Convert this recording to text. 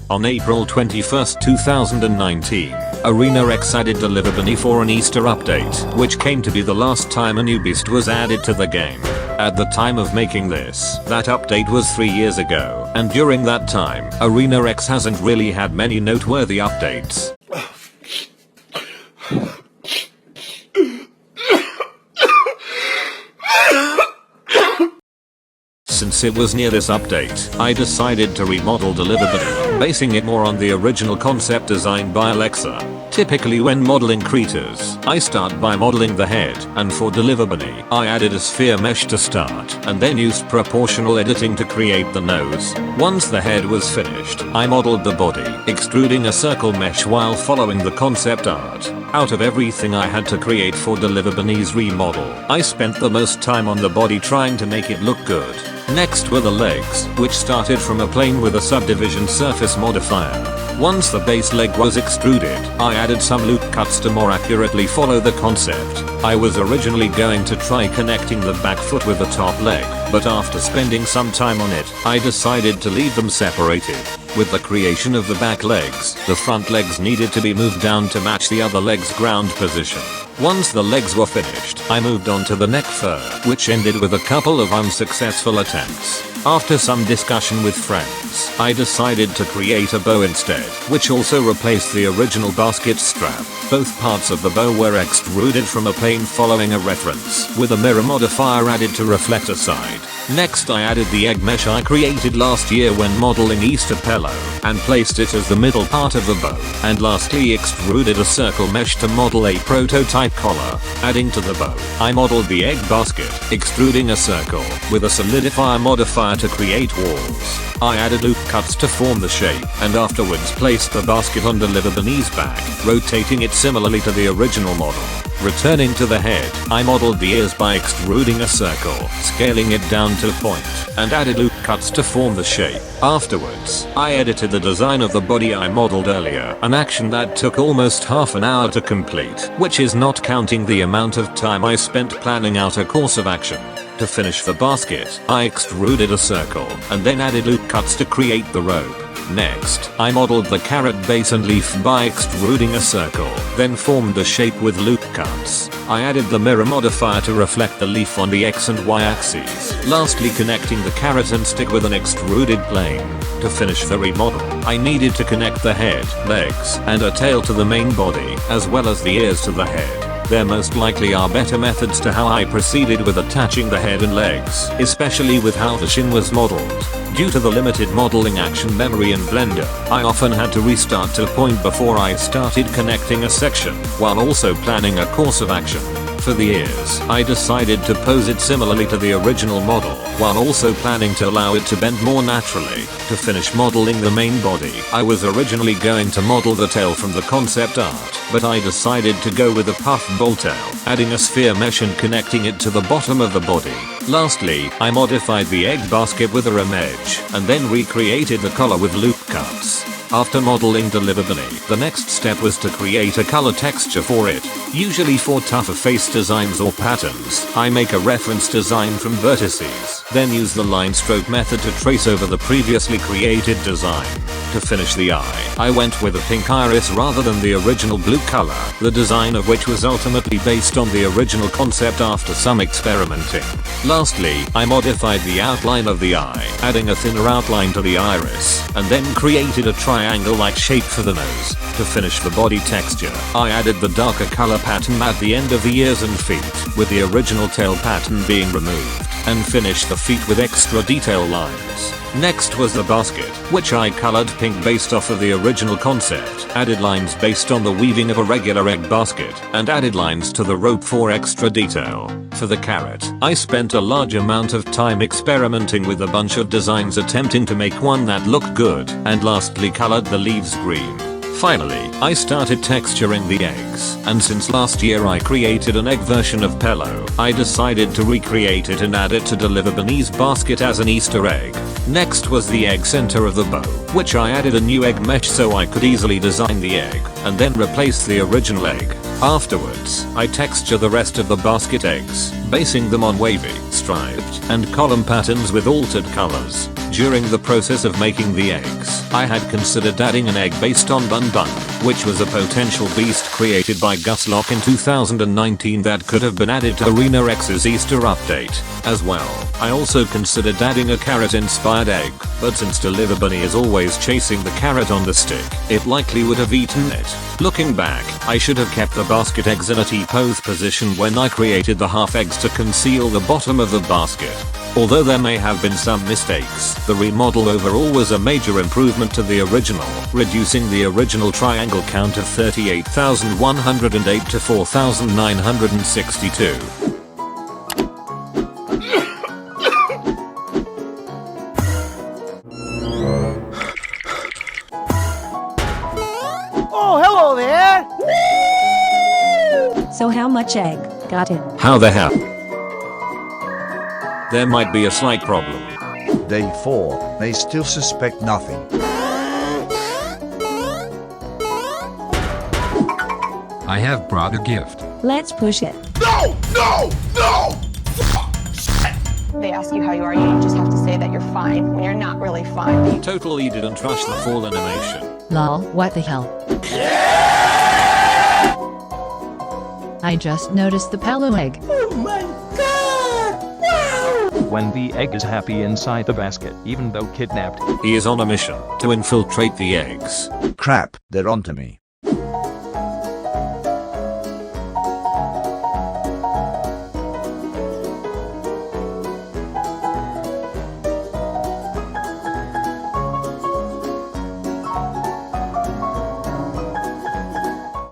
On April 21st, 2019, ArenaX added Delivabunny for an Easter update, which came to be the last time a new beast was added to the game. At the time of making this, that update was 3 years ago, and during that time, ArenaX hasn't really had many noteworthy updates. Since it was near this update, I decided to remodel Delivabunny, basing it more on the original concept designed by Alexa. Typically when modeling Creters, I start by modeling the head, and for Delivabunny, I added a sphere mesh to start, and then used proportional editing to create the nose. Once the head was finished, I modeled the body, extruding a circle mesh while following the concept art. Out of everything I had to create for Delivabunny's remodel, I spent the most time on the body trying to make it look good. Next were the legs, which started from a plane with a subdivision surface modifier. Once the base leg was extruded, I added some loop cuts to more accurately follow the concept. I was originally going to try connecting the back foot with the top leg, but after spending some time on it, I decided to leave them separated. With the creation of the back legs, the front legs needed to be moved down to match the other leg's ground position. Once the legs were finished, I moved on to the neck fur, which ended with a couple of unsuccessful attempts. After some discussion with friends, I decided to create a bow instead, which also replaced the original basket strap. Both parts of the bow were extruded from a plane following a reference, with a mirror modifier added to reflect a side. Next I added the egg mesh I created last year when modeling Easter pillow, and placed it as the middle part of the bow, and lastly extruded a circle mesh to model a prototype collar. Adding to the bow, I modeled the egg basket, extruding a circle, with a solidifier modifier to create walls. I added loop cuts to form the shape, and afterwards placed the basket on Delivabunny's back, rotating it similarly to the original model. Returning to the head, I modeled the ears by extruding a circle, scaling it down to a point, and added loop cuts to form the shape. Afterwards, I edited the design of the body I modeled earlier, an action that took almost half an hour to complete, which is not counting the amount of time I spent planning out a course of action. To finish the basket, I extruded a circle, and then added loop cuts to create the robe. Next, I modeled the carrot base and leaf by extruding a circle, then formed a shape with loop cuts. I added the mirror modifier to reflect the leaf on the X and Y axes, lastly connecting the carrot and stick with an extruded plane. To finish the remodel, I needed to connect the head, legs, and a tail to the main body, as well as the ears to the head. There most likely are better methods to how I proceeded with attaching the head and legs, especially with how the shin was modeled. Due to the limited modeling action memory in Blender, I often had to restart to a point before I started connecting a section, while also planning a course of action. For the ears, I decided to pose it similarly to the original model, while also planning to allow it to bend more naturally. To finish modeling the main body, I was originally going to model the tail from the concept art, but I decided to go with a puff bowl tail, adding a sphere mesh and connecting it to the bottom of the body. Lastly, I modified the egg basket with a rim edge, and then recreated the collar with loop cuts. After modeling Delivabunny, the next step was to create a color texture for it. Usually for tougher face designs or patterns, I make a reference design from vertices, then use the line stroke method to trace over the previously created design. To finish the eye, I went with a pink iris rather than the original blue color, the design of which was ultimately based on the original concept after some experimenting. Lastly, I modified the outline of the eye, adding a thinner outline to the iris, and then created a triangle-like shape for the nose. To finish the body texture, I added the darker color pattern at the end of the ears and feet, with the original tail pattern being removed, and finished the feet with extra detail lines. Next was the basket, which I colored pink based off of the original concept, added lines based on the weaving of a regular egg basket, and added lines to the rope for extra detail. For the carrot, I spent a large amount of time experimenting with a bunch of designs attempting to make one that looked good, and lastly colored the leaves green. Finally, I started texturing the eggs, and since last year I created an egg version of Pillow, I decided to recreate it and add it to Delivabunny's basket as an Easter egg. Next was the egg center of the bow, which I added a new egg mesh so I could easily design the egg, and then replace the original egg. Afterwards, I texture the rest of the basket eggs, basing them on wavy, striped, and column patterns with altered colors. During the process of making the eggs, I had considered adding an egg based on Bun Bun, which was a potential beast created by Guslock in 2019 that could have been added to Arena X's Easter update as well. I also considered adding a carrot-inspired egg, but since Delivabunny is always chasing the carrot on the stick, it likely would have eaten it. Looking back, I should have kept the basket eggs in a T-pose position when I created the half eggs to conceal the bottom of the basket. Although there may have been some mistakes, the remodel overall was a major improvement to the original, reducing the original triangle count of 38,108 to 4,962. Oh, hello there! So how much egg? Got it. How the hell? There might be a slight problem. Day 4, they still suspect nothing. I have brought a gift. Let's push it. No! No! No! They ask you how you are, you just have to say that you're fine when you're not really fine. Totally didn't rush the fall animation. Lol, what the hell? I just noticed the Palo egg. Oh my god! Wow! When the egg is happy inside the basket, even though kidnapped. He is on a mission to infiltrate the eggs. Crap, they're onto me.